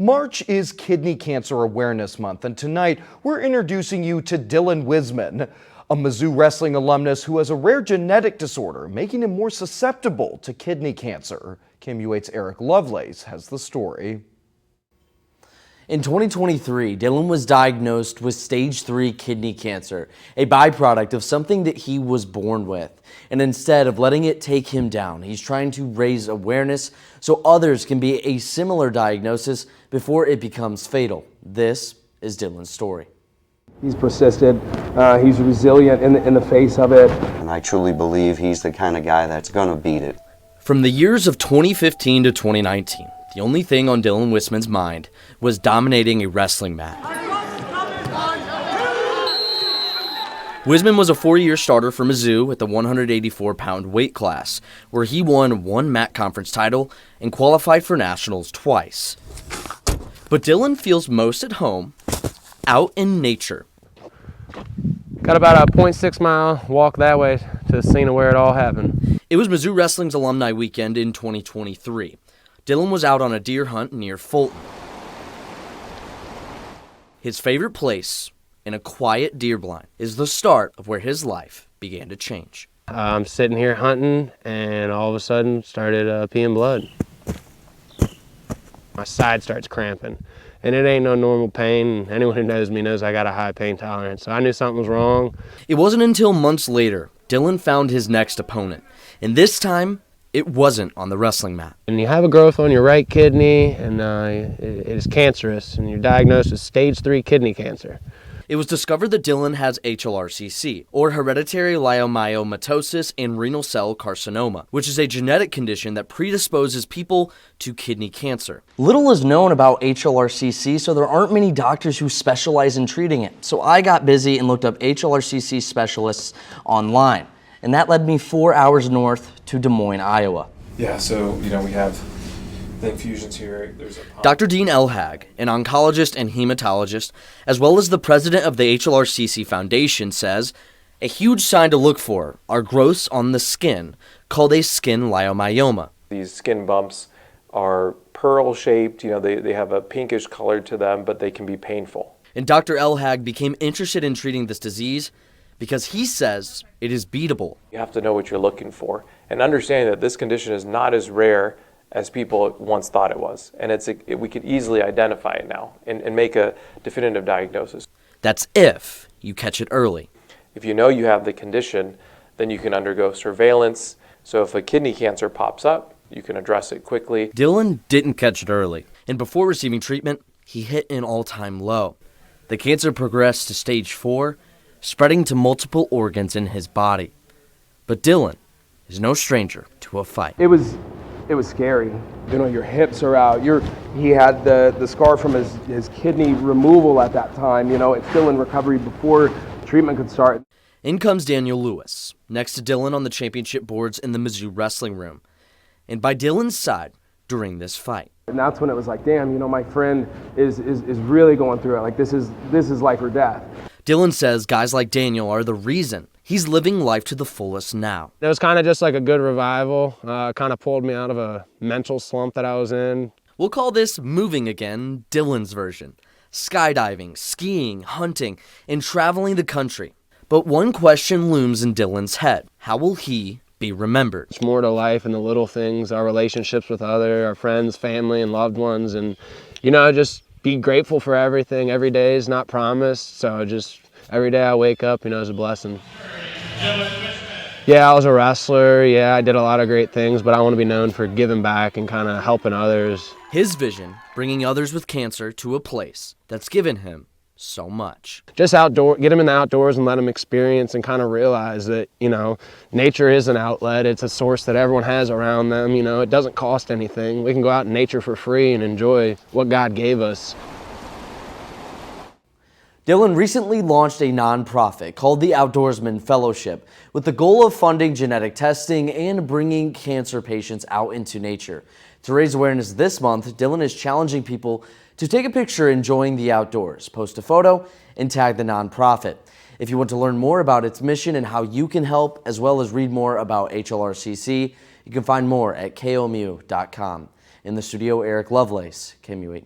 March is Kidney Cancer Awareness Month, and tonight we're introducing you to Dylan Wisman, a Mizzou wrestling alumnus who has a rare genetic disorder, making him more susceptible to kidney cancer. KMU8's Eric Lovelace has the story. In 2023, Dylan was diagnosed with stage 3 kidney cancer, a byproduct of something that he was born with. And instead of letting it take him down, he's trying to raise awareness so others can be a similar diagnosis before it becomes fatal. This is Dylan's story. He's persisted, he's resilient in the face of it. And I truly believe he's the kind of guy that's gonna beat it. From the years of 2015 to 2019, the only thing on Dylan Wisman's mind was dominating a wrestling mat. Wisman was a 4-year starter for Mizzou at the 184-pound weight class, where he won 1 MAC conference title and qualified for nationals twice. But Dylan feels most at home out in nature. Got about a 0.6 mile walk that way to the scene of where it all happened. It was Mizzou Wrestling's alumni weekend in 2023. Dylan was out on a deer hunt near Fulton. His favorite place, in a quiet deer blind, is the start of where his life began to change. I'm sitting here hunting and all of a sudden started peeing blood. My side starts cramping and it ain't no normal pain. Anyone who knows me knows I got a high pain tolerance, so I knew something was wrong. It wasn't until months later Dylan found his next opponent, and this time it wasn't on the wrestling mat. And you have a growth on your right kidney and it is cancerous and you're diagnosed with stage 3 kidney cancer. It was discovered that Dylan has HLRCC, or hereditary leiomyomatosis and renal cell carcinoma, which is a genetic condition that predisposes people to kidney cancer. Little is known about HLRCC, so there aren't many doctors who specialize in treating it. So I got busy and looked up HLRCC specialists online, and that led me 4 hours north to Des Moines, Iowa. Yeah, so, we have the infusions here. There's a Dr. Dean Elhag, an oncologist and hematologist, as well as the president of the HLRCC Foundation, says a huge sign to look for are growths on the skin called a skin leiomyoma. These skin bumps are pearl-shaped. They have a pinkish color to them, but they can be painful. And Dr. Elhag became interested in treating this disease because he says it is beatable. You have to know what you're looking for and understand that this condition is not as rare as people once thought it was. And we could easily identify it now and make a definitive diagnosis. That's if you catch it early. If you know you have the condition, then you can undergo surveillance. So if a kidney cancer pops up, you can address it quickly. Dylan didn't catch it early, and before receiving treatment, he hit an all-time low. The cancer progressed to stage 4, spreading to multiple organs in his body. But Dylan is no stranger to a fight. It was scary. Your hips are out. He had the scar from his kidney removal at that time. It's still in recovery before treatment could start. In comes Daniel Lewis, next to Dylan on the championship boards in the Mizzou wrestling room, and by Dylan's side during this fight. And that's when it was like, damn, my friend is really going through it. Like this is life or death. Dylan says guys like Daniel are the reason he's living life to the fullest now. It was kind of just like a good revival. Kind of pulled me out of a mental slump that I was in. We'll call this moving again, Dylan's version. Skydiving, skiing, hunting, and traveling the country. But one question looms in Dylan's head. How will he be remembered? It's more to life and the little things, our relationships with our friends, family, and loved ones. And, just be grateful for everything. Every day is not promised. So just every day I wake up, is a blessing. Yeah, I was a wrestler. Yeah, I did a lot of great things, but I want to be known for giving back and kind of helping others. His vision, bringing others with cancer to a place that's given him so much. Just get them in the outdoors and let them experience and kind of realize that, nature is an outlet. It's a source that everyone has around them. It doesn't cost anything. We can go out in nature for free and enjoy what God gave us. Dylan recently launched a nonprofit called the Outdoorsman Fellowship with the goal of funding genetic testing and bringing cancer patients out into nature. To raise awareness this month, Dylan is challenging people to take a picture enjoying the outdoors, post a photo, and tag the nonprofit. If you want to learn more about its mission and how you can help, as well as read more about HLRCC, you can find more at komu.com. In the studio, Eric Lovelace, KMU8.